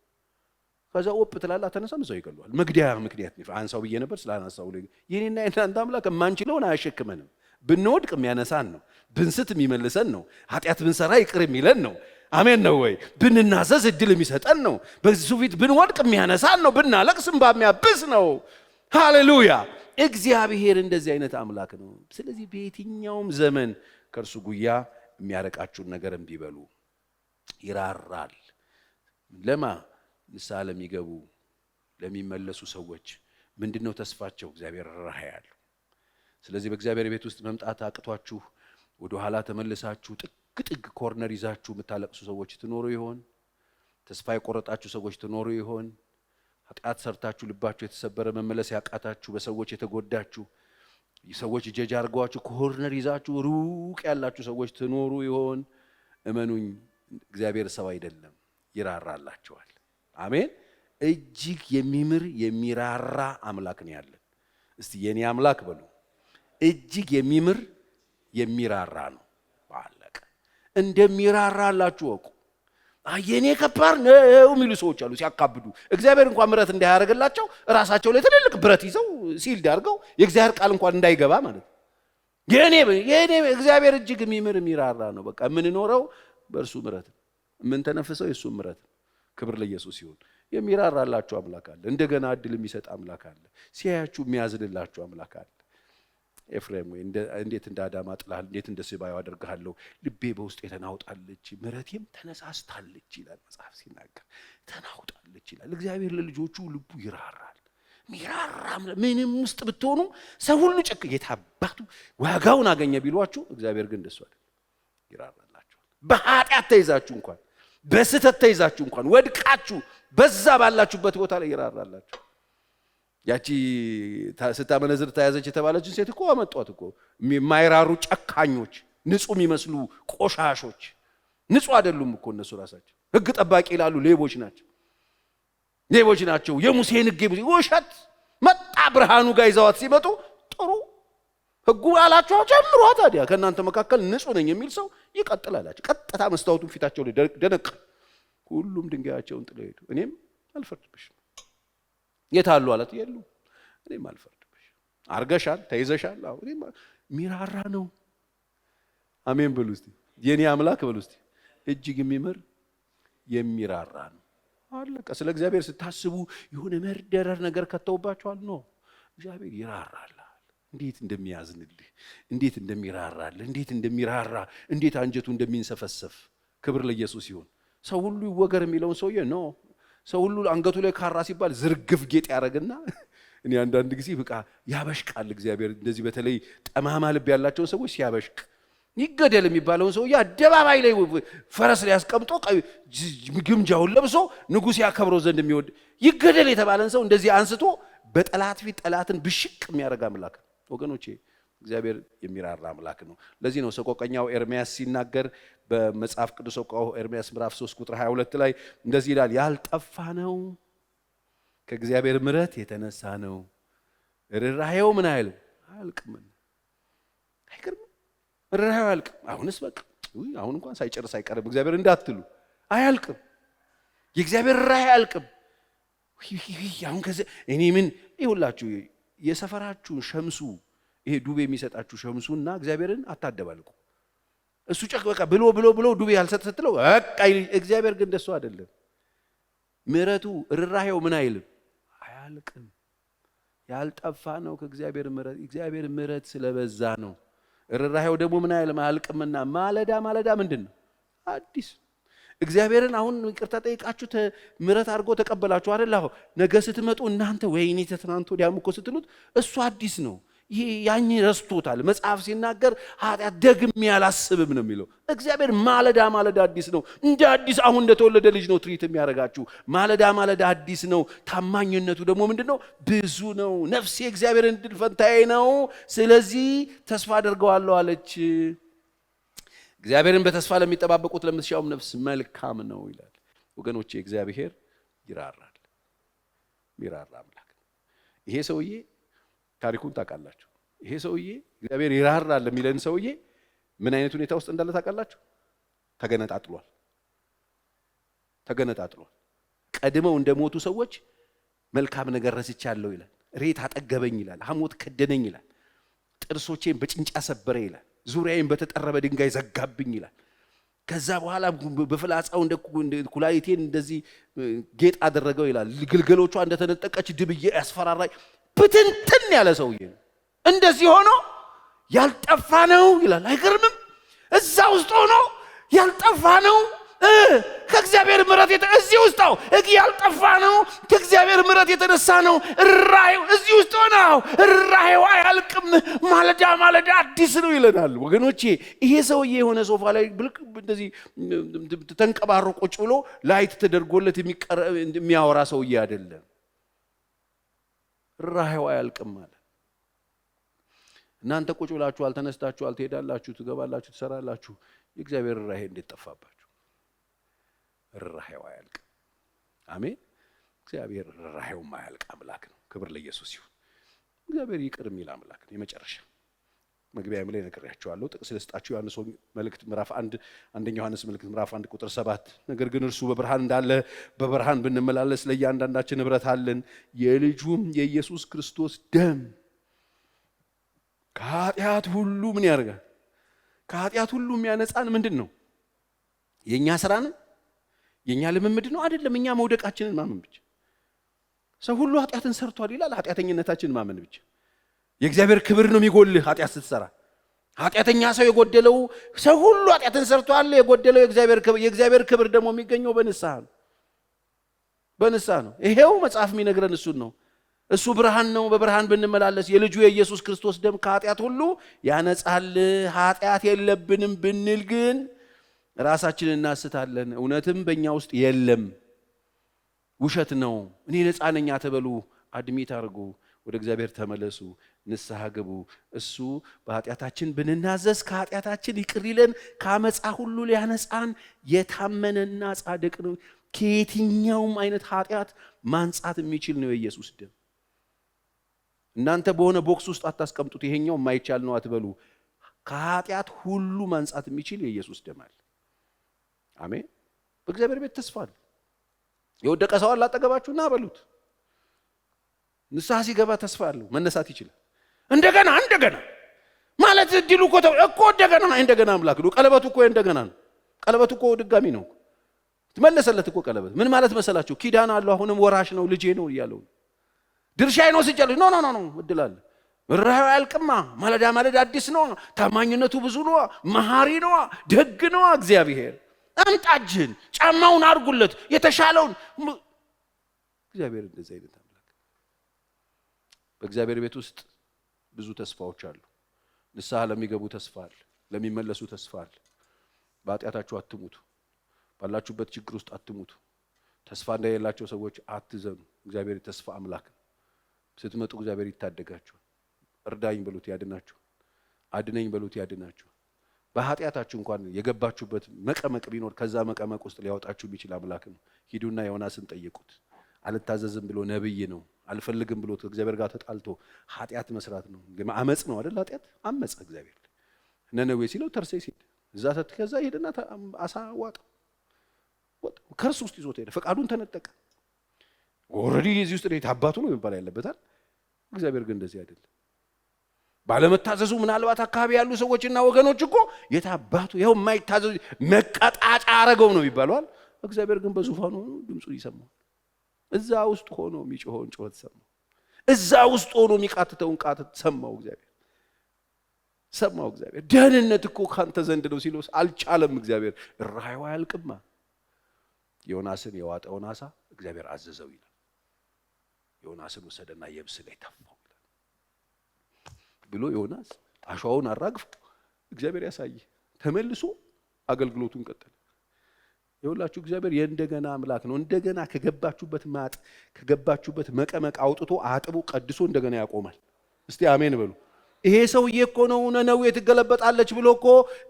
S1: ከዛ ወጥ ትላላ ተነሳም እዛው ይገለዋል። መግደያ ምክንያት ነው። አንሳው ብዬ ነበር ስላናሳው ነው። የኔና የናንተ አምላክ የማንችለውን አያሸክመንም። ብንወድቅ የሚያነሳን ነው። ብንስት የሚመልሰን ነው። ኃጢአት ብንሰራ ይቅር የሚለን ነው። አሜን ነው ወይ? ብንናዘዝ እድል የሚሰጠን ነው። በሱ ፊት ብንወድቅ የሚያነሳን ነው። ብናለቅስ እንባ የሚያብስ ነው። ሃሌሉያ! እግዚአብሔር እንደዚህ አይነት አምላክ ነው። ስለዚህ በየትኛውም ዘመን ከእርሱ ጉያ የሚያረቃችሁን ነገር እምቢ በሉ። ይራራል። ለማ ንስሐ ለሚገቡ ለሚመለሱ ሰዎች ምንድነው ተስፋቸው? እግዚአብሔር ራህ ያለው። ስለዚህ በእግዚአብሔር ቤት ውስጥ መምጣት አቅቷችሁ ወደ ኋላ ተመልሳችሁ ጥግ ኮርነር ይዛችሁ የምታለቅሱ ሰዎች ትኖሩ ይሆን? ተስፋ የቆረጣችሁ ሰዎች ትኖሩ ይሆን? ኃጢአት ሰርታችሁ ልባችሁ የተሰበረ መመለስ ያቃታችሁ፣ በሰዎች የተጎዳችሁ፣ ሰዎች ጀጅ አድርገዋችሁ ኮርነር ይዛችሁ ሩቅ ያላችሁ ሰዎች ትኖሩ ይሆን? እመኑኝ፣ እግዚአብሔር ሰው አይደለም፣ ይራራላችኋል። አሜን። እጅግ የሚምር የሚራራ አምላክ ነው ያለን። እስቲ የኔ አምላክ በሉ። እጅግ የሚምር የሚራራ ነው። ባለቀ እንደሚራራላችሁ ወቁ። የኔ ከባድ ነው የሚሉ ሰዎች አሉ ሲያካብዱ። እግዚአብሔር እንኳን ምሕረት እንዳያደርግላቸው ራሳቸው ላይ ትልልቅ ብረት ይዘው ሲልድ አድርገው የእግዚአብሔር ቃል እንኳን እንዳይገባ ማለት ነው። የኔ እግዚአብሔር እጅግ የሚምር የሚራራ ነው። በቃ የምንኖረው በእርሱ ምሕረት ነው። የምንተነፍሰው የእሱ ምሕረት ነው። ክብር ለኢየሱስ ይሁን። የሚራራላችሁ አምላክ አለ። እንደገና እድል የሚሰጥ አምላክ አለ። ሲያያችሁ የሚያዝንላችሁ አምላክ አለ። ኤፍሬም ወይ እንዴት እንደ አዳማ ጥላል፣ እንዴት እንደ ስባዩ አደርግሃለሁ። ልቤ በውስጥ ተናውጣለች፣ ምሕረቴም ተነሳስታለች ይላል መጽሐፍ ሲናገር። ተናውጣለች ይላል። እግዚአብሔር ለልጆቹ ልቡ ይራራል። ሚራራ ምንም ውስጥ ብትሆኑ ሰው ሁሉ ጨክ የታባቱ ዋጋውን አገኘ ቢሏችሁ፣ እግዚአብሔር ግን እንደሱ አይደል፣ ይራራላችኋል። በኃጢአት ተይዛችሁ እንኳን በስተት ተይዛችሁ እንኳን ወድቃችሁ በዛ ባላችሁበት ቦታ ላይ ይራራላችሁ። ያቺ ስታመነዝር ተያዘች የተባለችን ሴት እኮ አመጧት እኮ የማይራሩ ጨካኞች፣ ንጹህ የሚመስሉ ቆሻሾች። ንጹህ አይደሉም እኮ እነሱ ራሳቸው። ሕግ ጠባቂ ይላሉ፣ ሌቦች ናቸው። የሙሴን ሕግ ውሸት መጣ። ብርሃኑ ጋር ይዘዋት ሲመጡ ጥሩ ሕጉ አላቸው ጀምሯ። ታዲያ ከእናንተ መካከል ንጹህ ነኝ የሚል ሰው ይቀጥላላችሁ። ቀጥታ መስታወቱን ፊታቸው ላይ ደነቅ። ሁሉም ድንጋያቸውን ጥለው ሄዱ። እኔም አልፈርድብሽም። የት አሉ አላት። የሉ። እኔም አልፈርድብሽም። አርገሻል፣ ተይዘሻል። አዎ እኔም ሚራራ ነው። አሜን በሉ እስቲ። የኔ አምላክ በሉ እስቲ። እጅግ የሚምር የሚራራ ነው። አለቀ። ስለ እግዚአብሔር ስታስቡ የሆነ መርደረር ነገር ከተውባችኋል ነው። እግዚአብሔር ይራራል። እንዴት እንደሚያዝንልህ፣ እንዴት እንደሚራራልህ፣ እንዴት እንደሚራራ፣ እንዴት አንጀቱ እንደሚንሰፈሰፍ። ክብር ለኢየሱስ ይሁን። ሰው ሁሉ ይወገር የሚለውን ሰውዬ ነው። ሰው ሁሉ አንገቱ ላይ ካራ ሲባል ዝርግፍ ጌጥ ያደርግና እኔ አንዳንድ ጊዜ በቃ ያበሽቃል እግዚአብሔር። እንደዚህ በተለይ ጠማማ ልብ ያላቸውን ሰዎች ሲያበሽቅ፣ ይገደል የሚባለውን ሰውዬ አደባባይ ላይ ፈረስ ላይ ያስቀምጦ ግምጃውን ለብሶ ንጉሥ ያከብረው ዘንድ የሚወድ ይገደል የተባለን ሰው እንደዚህ አንስቶ በጠላት ፊት ጠላትን ብሽቅ የሚያደርግ አምላክ ወገኖቼ፣ እግዚአብሔር የሚራራ አምላክ ነው። ለዚህ ነው ሰቆቀኛው ኤርምያስ ሲናገር በመጽሐፍ ቅዱስ ኤርምያስ ምዕራፍ 3 ቁጥር 22 ላይ እንደዚህ ይላል፣ ያልጠፋ ነው ከእግዚአብሔር ምሕረት የተነሳ ነው፣ ርኅራኄው ምን አይልም አያልቅም። አይገርም? ርኅራኄው አያልቅም። አሁንስ በቃ አሁን እንኳን ሳይጨርስ አይቀርም እግዚአብሔር እንዳትሉ፣ አያልቅም። የእግዚአብሔር ርኅራኄ አያልቅም። አሁን ከዚህ እኔ ምን ይሁላችሁ፣ የሰፈራችሁ ሸምሱ፣ ይሄ ዱቤ የሚሰጣችሁ ሸምሱና እግዚአብሔርን አታደባልቁ። እሱ ጨክ በቃ ብሎ ዱቤ ያልሰጥ ስትለው በቃ እግዚአብሔር ግን እንደሱ አይደለም። ምሕረቱ ርኅራኄው ምን አይልም አያልቅም። ያልጠፋ ነው ከእግዚአብሔር ምሕረት፣ እግዚአብሔር ምሕረት ስለበዛ ነው። ርኅራኄው ደግሞ ምን አይልም አያልቅምና ማለዳ ማለዳ ምንድን ነው አዲስ። እግዚአብሔርን አሁን ይቅርታ ጠይቃችሁ ምሕረት አድርጎ ተቀበላችሁ አይደል? አሁን ነገ ስትመጡ እናንተ ወይኔ ተትናንት ወዲያም እኮ ስትሉት እሱ አዲስ ነው። ይሄ ያኝ ረስቶታል። መጽሐፍ ሲናገር ኃጢአት ደግሜ አላስብም ነው የሚለው። እግዚአብሔር ማለዳ ማለዳ አዲስ ነው። እንደ አዲስ አሁን እንደተወለደ ልጅ ነው ትሪት የሚያደርጋችሁ። ማለዳ ማለዳ አዲስ ነው። ታማኝነቱ ደግሞ ምንድነው? ብዙ ነው። ነፍሴ እግዚአብሔርን ዕድል ፈንታዬ ነው፣ ስለዚህ ተስፋ አደርገዋለሁ አለች። እግዚአብሔርን በተስፋ ለሚጠባበቁት ለምትሻውም ነፍስ መልካም ነው ይላል። ወገኖቼ እግዚአብሔር ይራራል። ሚራራ አምላክ። ይሄ ሰውዬ ታሪኩን ታውቃላችሁ። ይሄ ሰውዬ እግዚአብሔር ይራራል ለሚለን ሰውዬ ምን አይነት ሁኔታ ውስጥ እንዳለ ታውቃላችሁ? ተገነጣጥሏል። ቀድመው እንደሞቱ ሰዎች መልካም ነገር ረስቻለሁ ይላል። ሬት አጠገበኝ ይላል። ሐሞት ከደነኝ ይላል። ጥርሶቼን በጭንጫ ሰበረ ይላል። ዙሪያዬን በተጠረበ ድንጋይ ዘጋብኝ ይላል። ከዛ በኋላ በፍላጻው እንደ ኩላሊቴን እንደዚህ ጌጥ አደረገው ይላል። ግልገሎቿ እንደተነጠቀች ድብዬ ያስፈራራኝ። ብትንትን ያለ ሰውዬ ነው። እንደዚህ ሆኖ ያልጠፋ ነው ይላል። አይገርምም? እዛ ውስጥ ሆኖ ያልጠፋ ነው ከእግዚአብሔር ምሕረት እዚህ ውስጥ ነው። ያልጠፋ ነው ከእግዚአብሔር ምሕረት የተነሳ ነው። ርኅራኄው እዚህ ውስጥ ነው። ርኅራኄው አያልቅም፣ ማለዳ ማለዳ አዲስ ነው ይለናል። ወገኖቼ ይሄ ሰውዬ የሆነ ሶፋ ላይ ብልቅ እንደዚህ ተንቀባሮ ቁጭ ብሎ ላይት ተደርጎለት የሚያወራ ሰውዬ አይደለም። ርኅራኄው አያልቅም ማለት እናንተ ቁጭ ብላችኋል፣ ተነስታችኋል፣ ትሄዳላችሁ፣ ትገባላችሁ፣ ትሰራላችሁ። የእግዚአብሔር ርኅራኄ እንዴት ጠፋባችሁ? ርኅራኄው አያልቅም። አሜን። እግዚአብሔር ርኅራኄው ማያልቅ አምላክ ነው። ክብር ለኢየሱስ ይሁን። እግዚአብሔር ይቅር የሚል አምላክ ነው። የመጨረሻ መግቢያም ላይ ነግሬያቸዋለሁ። ጥቅስ ልስጣችሁ። ዮሐንስ መልእክት ምዕራፍ 1 አንደኛ ዮሐንስ መልእክት ምዕራፍ 1 ቁጥር 7 ነገር ግን እርሱ በብርሃን እንዳለ በብርሃን ብንመላለስ ለእያንዳንዳችን ኅብረት አለን፣ የልጁም የኢየሱስ ክርስቶስ ደም ከኃጢአት ሁሉ ምን ያደርጋል? ከኃጢአት ሁሉ የሚያነጻን ምንድን ነው? የእኛ ስራ ነው? የእኛ ልምምድ ነው? አይደለም። እኛ መውደቃችንን ማመን ብቻ። ሰው ሁሉ ኃጢአትን ሰርቷል ይላል። ኃጢአተኝነታችንን ማመን ብቻ። የእግዚአብሔር ክብር ነው የሚጎልህ ኃጢአት ስትሰራ። ኃጢአተኛ ሰው የጎደለው ሰው ሁሉ ኃጢአትን ሰርቷል፣ የጎደለው የእግዚአብሔር ክብር ደግሞ የሚገኘው በንስሐ ነው። በንስሐ ነው። ይሄው መጽሐፍ የሚነግረን እሱን ነው። እሱ ብርሃን ነው። በብርሃን ብንመላለስ የልጁ የኢየሱስ ክርስቶስ ደም ከኃጢአት ሁሉ ያነጻል። ኃጢአት የለብንም ብንል ግን ራሳችንን እናስታለን፣ እውነትም በእኛ ውስጥ የለም። ውሸት ነው። እኔ ነፃ ነኝ አትበሉ። አድሚት አድርጉ። ወደ እግዚአብሔር ተመለሱ፣ ንስሐ ግቡ። እሱ በኃጢአታችን ብንናዘዝ ከኃጢአታችን ይቅር ይለን፣ ከአመፃ ሁሉ ሊያነጻን የታመነና ጻድቅ ነው። ከየትኛውም አይነት ኃጢአት ማንጻት የሚችል ነው የኢየሱስ ደም። እናንተ በሆነ ቦክስ ውስጥ አታስቀምጡት። ይሄኛው የማይቻል ነው አትበሉ። ከኃጢአት ሁሉ ማንጻት የሚችል የኢየሱስ ደም አለ። አሜን። በእግዚአብሔር ቤት ተስፋ አለ። የወደቀ ሰው አለ አጠገባችሁና በሉት። ንስሐ ሲገባ ተስፋ አለው፣ መነሳት ይችላል። እንደገና ማለት እድሉ እኮ እንደገና አምላክ ነው። ቀለበቱ እኮ እንደገና ነው። ቀለበቱ እኮ ድጋሚ ነው። ትመለሰለት እኮ ቀለበት። ምን ማለት መሰላችሁ? ኪዳን አለው። አሁንም ወራሽ ነው፣ ልጄ ነው እያለው ድርሻዬ ነው ሲጨልሽ ኖ እድል አለ። ርኅራኄው አያልቅማ። ማለዳ አዲስ ነው። ታማኝነቱ ብዙ ነው። መሐሪ ነው። ደግ ነው እግዚአብሔር። አምጣጅን ጫማውን አድርጉለት የተሻለውን። እግዚአብሔር እንደዚህ አይነት አምላክ። በእግዚአብሔር ቤት ውስጥ ብዙ ተስፋዎች አሉ። ንስሐ ለሚገቡ ተስፋ አለ፣ ለሚመለሱ ተስፋ አለ። በኃጢአታችሁ አትሙቱ፣ ባላችሁበት ችግር ውስጥ አትሙቱ። ተስፋ እንደሌላቸው ሰዎች አትዘኑ። እግዚአብሔር የተስፋ አምላክ ነው። ስትመጡ እግዚአብሔር ይታደጋችኋል። እርዳኝ በሉት ያድናችኋል። አድነኝ በሉት ያድናችኋል። በኃጢአታችሁ እንኳን የገባችሁበት መቀመቅ ቢኖር ከዛ መቀመቅ ውስጥ ሊያወጣችሁ የሚችል አምላክ ነው። ሂዱና ዮናስን ጠይቁት። አልታዘዝም ብሎ ነብይ ነው። አልፈልግም ብሎ ከእግዚአብሔር ጋር ተጣልቶ ኃጢአት መስራት ነው። አመጽ ነው አይደል? ኃጢአት አመጽ። እግዚአብሔር ነነዌ ሲለው ተርሴስ ሄደ። እዛ ከዛ ሄደና አሳ ዋጠው። ከርሱ ውስጥ ይዞት ሄደ። ፈቃዱን ተነጠቀ። ኦልሬዲ እዚህ ውስጥ አባቱ ነው የሚባል ያለበታል። እግዚአብሔር ግን እንደዚህ አይደለም። ባለመታዘዙ ምናልባት አካባቢ ያሉ ሰዎችና ወገኖች እኮ የታባቱ ይኸው የማይታዘዙ መቀጣጫ አረገው ነው ይባላል። እግዚአብሔር ግን በዙፋኑ ድምፁን ይሰማል። እዛ ውስጥ ሆኖ የሚጮኸውን ጩኸት ሰማው። እዛ ውስጥ ሆኖ የሚቃትተውን ቃተት ሰማው። እግዚአብሔር ደህንነት እኮ ካንተ ዘንድ ነው ሲለው አልቻለም። እግዚአብሔር ርኅራኄው አያልቅማ። ዮናስን የዋጠውን አሳ እግዚአብሔር አዘዘው ይላል። ዮናስን ወሰደና የብስ ላይ ተፋው ብሎ ዮናስ አሸዋውን አራግፎ እግዚአብሔር ያሳየ ተመልሶ አገልግሎቱን ቀጠለ። ይኸውላችሁ እግዚአብሔር የእንደገና አምላክ ነው። እንደገና ከገባችሁበት ማጥ ከገባችሁበት መቀመቅ አውጥቶ አጥቦ ቀድሶ እንደገና ያቆማል። እስቲ አሜን በሉ። ይሄ ሰውዬ እኮ ነው ነነዌ ትገለበጣለች ብሎ እኮ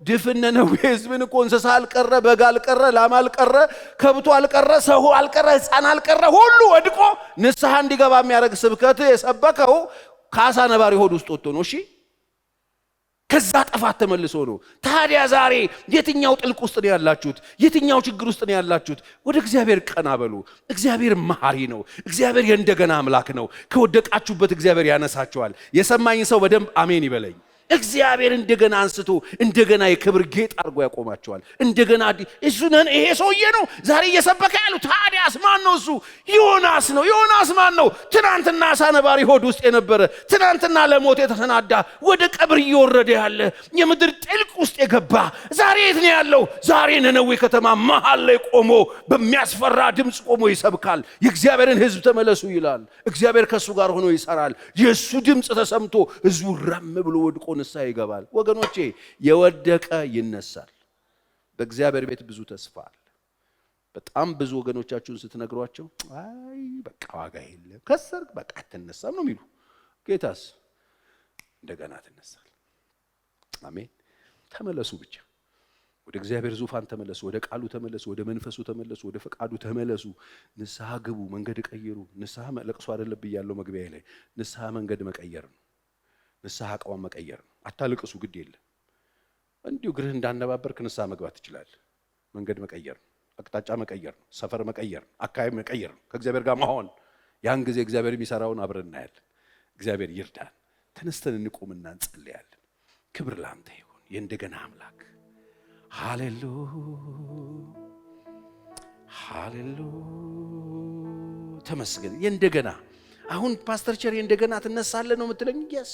S1: ድፍን ነነዌ ሕዝብን እኮ እንስሳ አልቀረ፣ በግ አልቀረ፣ ላም አልቀረ፣ ከብቶ አልቀረ፣ ሰው አልቀረ፣ ሕፃን አልቀረ፣ ሁሉ ወድቆ ንስሐ እንዲገባ የሚያደርግ ስብከት የሰበከው ከአሳ ነባሪ ሆድ ውስጥ ወጥቶ ነው። እሺ ከዛ ጥፋት ተመልሶ ነው። ታዲያ ዛሬ የትኛው ጥልቅ ውስጥ ነው ያላችሁት? የትኛው ችግር ውስጥ ነው ያላችሁት? ወደ እግዚአብሔር ቀና በሉ። እግዚአብሔር መሐሪ ነው። እግዚአብሔር የእንደገና አምላክ ነው። ከወደቃችሁበት እግዚአብሔር ያነሳችኋል። የሰማኝ ሰው በደንብ አሜን ይበለኝ። እግዚአብሔር እንደገና አንስቶ እንደገና የክብር ጌጥ አድርጎ ያቆማቸዋል። እንደገና እሱ ነን። ይሄ ሰውዬ ነው ዛሬ እየሰበከ ያለው። ታዲያስ ማን ነው እሱ? ዮናስ ነው። ዮናስ ማን ነው? ትናንትና አሳ ነባሪ ሆድ ውስጥ የነበረ፣ ትናንትና ለሞት የተሰናዳ፣ ወደ ቀብር እየወረደ ያለ፣ የምድር ጥልቅ ውስጥ የገባ ዛሬ የት ነው ያለው? ዛሬ ነነዌ ከተማ መሃል ላይ ቆሞ በሚያስፈራ ድምፅ ቆሞ ይሰብካል። የእግዚአብሔርን ሕዝብ ተመለሱ ይላል። እግዚአብሔር ከእሱ ጋር ሆኖ ይሰራል። የእሱ ድምፅ ተሰምቶ ሕዝቡ ረም ብሎ ወድቆ ንስሐ ይገባል። ወገኖቼ የወደቀ ይነሳል። በእግዚአብሔር ቤት ብዙ ተስፋ አለ። በጣም ብዙ ወገኖቻችሁን ስትነግሯቸው አይ በቃ ዋጋ የለም ከሰርክ በቃ አትነሳም ነው የሚሉ። ጌታስ እንደገና ትነሳል። አሜን። ተመለሱ ብቻ። ወደ እግዚአብሔር ዙፋን ተመለሱ። ወደ ቃሉ ተመለሱ። ወደ መንፈሱ ተመለሱ። ወደ ፈቃዱ ተመለሱ። ንስሐ ግቡ። መንገድ ቀይሩ። ንስሐ ለቅሶ አይደለም ብያለሁ መግቢያ ላይ። ንስሐ መንገድ መቀየር ነው። ንስሐ አቋም መቀየር ነው። አታልቅሱ፣ ግድ የለም። እንዲሁ ግርህ እንዳነባበርክ ንስሐ መግባት ትችላለህ። መንገድ መቀየር ነው፣ አቅጣጫ መቀየር ነው፣ ሰፈር መቀየር ነው፣ አካባቢ መቀየር ነው፣ ከእግዚአብሔር ጋር መሆን። ያን ጊዜ እግዚአብሔር የሚሰራውን አብረን እናያለን። እግዚአብሔር ይርዳን። ተነስተን እንቆምና እንጸልያለን። ክብር ላንተ ይሁን የእንደገና አምላክ። ሃሌሉያ ሃሌሉያ፣ ተመስገን። የእንደገና አሁን ፓስተር ቸር የእንደገና ትነሳለህ ነው የምትለኝ? yes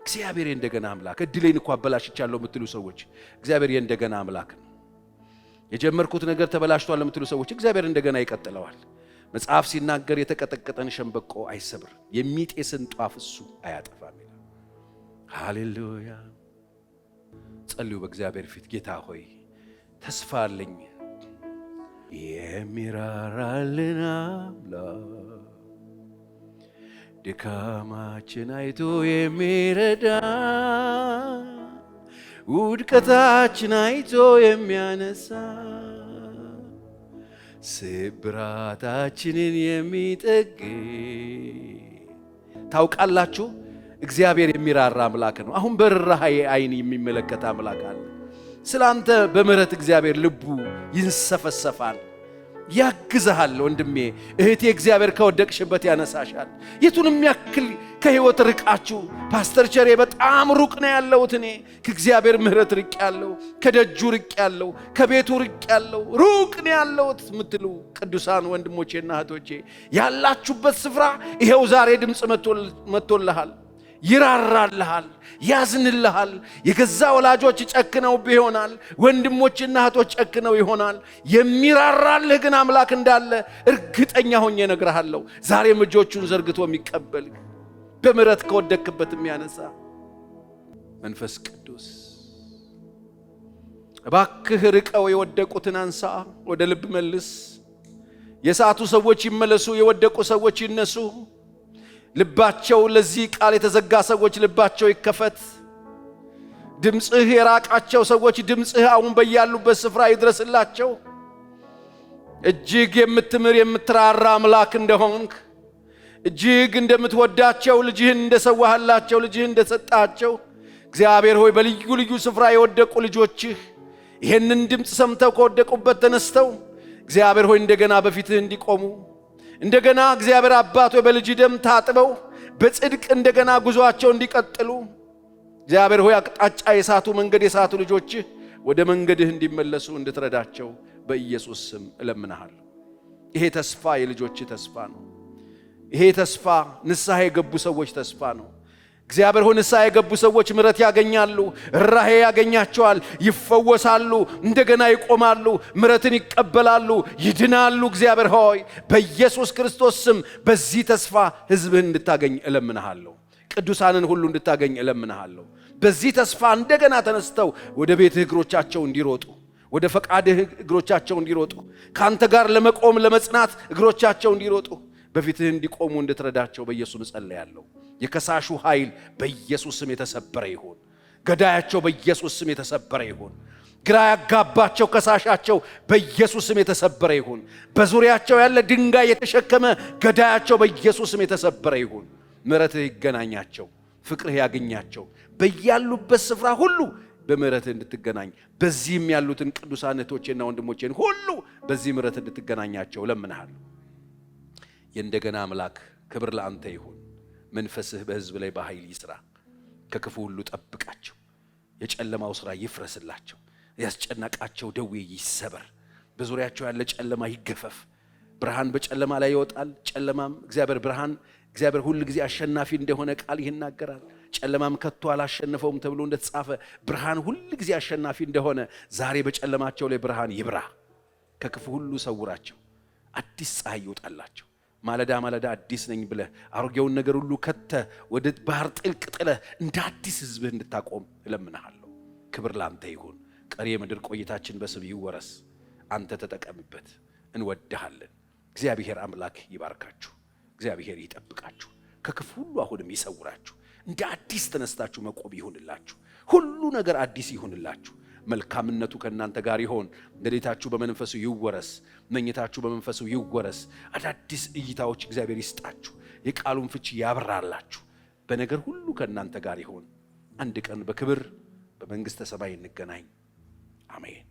S1: እግዚአብሔር የእንደገና አምላክ። እድሌን እኮ አበላሽቻለሁ የምትሉ ሰዎች እግዚአብሔር የእንደገና አምላክ ነው። የጀመርኩት ነገር ተበላሽቷል የምትሉ ሰዎች እግዚአብሔር እንደገና ይቀጥለዋል። መጽሐፍ ሲናገር የተቀጠቀጠን ሸምበቆ አይሰብር፣ የሚጤስን ጧፍ እሱ አያጠፋም ይላል። ሃሌሉያ። ጸልዩ በእግዚአብሔር ፊት። ጌታ ሆይ ተስፋ አለኝ የሚራራልን አምላክ፣ ድካማችን አይቶ የሚረዳ፣ ውድቀታችን አይቶ የሚያነሳ፣ ስብራታችንን የሚጠግን። ታውቃላችሁ እግዚአብሔር የሚራራ አምላክ ነው። አሁን በርህራሄ አይን የሚመለከት አምላክ አለ። ስላንተ በምህረት እግዚአብሔር ልቡ ይንሰፈሰፋል፣ ያግዝሃል። ወንድሜ እህቴ፣ እግዚአብሔር ከወደቅሽበት ያነሳሻል። የቱንም ያክል ከህይወት ርቃችሁ ፓስተር ቸሬ በጣም ሩቅ ነው ያለሁት፣ እኔ ከእግዚአብሔር ምህረት ርቅ ያለው፣ ከደጁ ርቅ ያለው፣ ከቤቱ ርቅ ያለው፣ ሩቅ ነው ያለሁት የምትሉ ቅዱሳን ወንድሞቼና እህቶቼ ያላችሁበት ስፍራ ይሄው ዛሬ ድምፅ መጥቶልሃል። ይራራልሃል፣ ያዝንልሃል። የገዛ ወላጆች ጨክነውብህ ይሆናል፣ ወንድሞችና እህቶች ጨክነው ይሆናል። የሚራራልህ ግን አምላክ እንዳለ እርግጠኛ ሆኜ እነግርሃለሁ። ዛሬም እጆቹን ዘርግቶ የሚቀበል በምህረት ከወደቅክበት የሚያነሳ መንፈስ ቅዱስ እባክህ ርቀው የወደቁትን አንሳ፣ ወደ ልብ መልስ። የሳቱ ሰዎች ይመለሱ፣ የወደቁ ሰዎች ይነሱ። ልባቸው ለዚህ ቃል የተዘጋ ሰዎች ልባቸው ይከፈት። ድምጽህ የራቃቸው ሰዎች ድምጽህ አሁን በያሉበት ስፍራ ይድረስላቸው። እጅግ የምትምር የምትራራ አምላክ እንደሆንክ፣ እጅግ እንደምትወዳቸው፣ ልጅህን እንደሰዋህላቸው፣ ልጅህን እንደሰጣቸው እግዚአብሔር ሆይ በልዩ ልዩ ስፍራ የወደቁ ልጆችህ ይህንን ድምጽ ሰምተው ከወደቁበት ተነስተው እግዚአብሔር ሆይ እንደገና በፊትህ እንዲቆሙ፣ እንደገና እግዚአብሔር አባት ሆይ በልጅ ደም ታጥበው በጽድቅ እንደገና ጉዟቸው እንዲቀጥሉ እግዚአብሔር ሆይ አቅጣጫ የሳቱ መንገድ የሳቱ ልጆችህ ወደ መንገድህ እንዲመለሱ እንድትረዳቸው በኢየሱስ ስም እለምንሃለሁ። ይሄ ተስፋ የልጆችህ ተስፋ ነው። ይሄ ተስፋ ንስሐ የገቡ ሰዎች ተስፋ ነው። እግዚአብሔር ሆይ ንስሐ የገቡ ሰዎች ምሕረት ያገኛሉ፣ ራሄ ያገኛቸዋል፣ ይፈወሳሉ፣ እንደገና ይቆማሉ፣ ምሕረትን ይቀበላሉ፣ ይድናሉ። እግዚአብሔር ሆይ በኢየሱስ ክርስቶስ ስም በዚህ ተስፋ ሕዝብህን እንድታገኝ እለምንሃለሁ። ቅዱሳንን ሁሉ እንድታገኝ እለምንሃለሁ። በዚህ ተስፋ እንደገና ተነስተው ወደ ቤትህ እግሮቻቸው እንዲሮጡ፣ ወደ ፈቃድህ እግሮቻቸው እንዲሮጡ፣ ካንተ ጋር ለመቆም ለመጽናት እግሮቻቸው እንዲሮጡ፣ በፊትህ እንዲቆሙ እንድትረዳቸው በኢየሱስ ጸልያለሁ። የከሳሹ ኃይል በኢየሱስ ስም የተሰበረ ይሁን። ገዳያቸው በኢየሱስ ስም የተሰበረ ይሁን። ግራ ያጋባቸው ከሳሻቸው በኢየሱስ ስም የተሰበረ ይሁን። በዙሪያቸው ያለ ድንጋይ የተሸከመ ገዳያቸው በኢየሱስ ስም የተሰበረ ይሁን። ምሕረትህ ይገናኛቸው፣ ፍቅርህ ያገኛቸው። በያሉበት ስፍራ ሁሉ በምሕረትህ እንድትገናኝ፣ በዚህም ያሉትን ቅዱሳን እህቶቼና ወንድሞቼን ሁሉ በዚህ ምሕረት እንድትገናኛቸው ለምንሃለሁ። የእንደገና አምላክ ክብር ለአንተ ይሁን። መንፈስህ በሕዝብ ላይ በኃይል ይስራ። ከክፉ ሁሉ ጠብቃቸው። የጨለማው ሥራ ይፍረስላቸው። ያስጨነቃቸው ደዌ ይሰበር። በዙሪያቸው ያለ ጨለማ ይገፈፍ። ብርሃን በጨለማ ላይ ይወጣል፣ ጨለማም እግዚአብሔር ሁሉ ጊዜ አሸናፊ እንደሆነ ቃል ይናገራል። ጨለማም ከቶ አላሸነፈውም ተብሎ እንደተጻፈ ብርሃን ሁሉ ጊዜ አሸናፊ እንደሆነ ዛሬ በጨለማቸው ላይ ብርሃን ይብራ። ከክፉ ሁሉ ሰውራቸው። አዲስ ፀሐይ ይወጣላቸው። ማለዳ ማለዳ አዲስ ነኝ ብለህ አሮጌውን ነገር ሁሉ ከተህ ወደ ባህር ጥልቅ ጥለህ እንደ አዲስ ሕዝብህ እንድታቆም እለምንሃለሁ። ክብር ላንተ ይሁን። ቀሪ የምድር ቆይታችን በስም ይወረስ። አንተ ተጠቀምበት። እንወድሃለን። እግዚአብሔር አምላክ ይባርካችሁ። እግዚአብሔር ይጠብቃችሁ። ከክፉ ሁሉ አሁንም ይሰውራችሁ። እንደ አዲስ ተነስታችሁ መቆም ይሁንላችሁ። ሁሉ ነገር አዲስ ይሁንላችሁ። መልካምነቱ ከእናንተ ጋር ይሆን። ሌሊታችሁ በመንፈሱ ይወረስ፣ መኝታችሁ በመንፈሱ ይወረስ። አዳዲስ እይታዎች እግዚአብሔር ይስጣችሁ። የቃሉን ፍቺ ያብራላችሁ። በነገር ሁሉ ከእናንተ ጋር ይሆን። አንድ ቀን በክብር በመንግሥተ ሰማይ እንገናኝ። አሜን።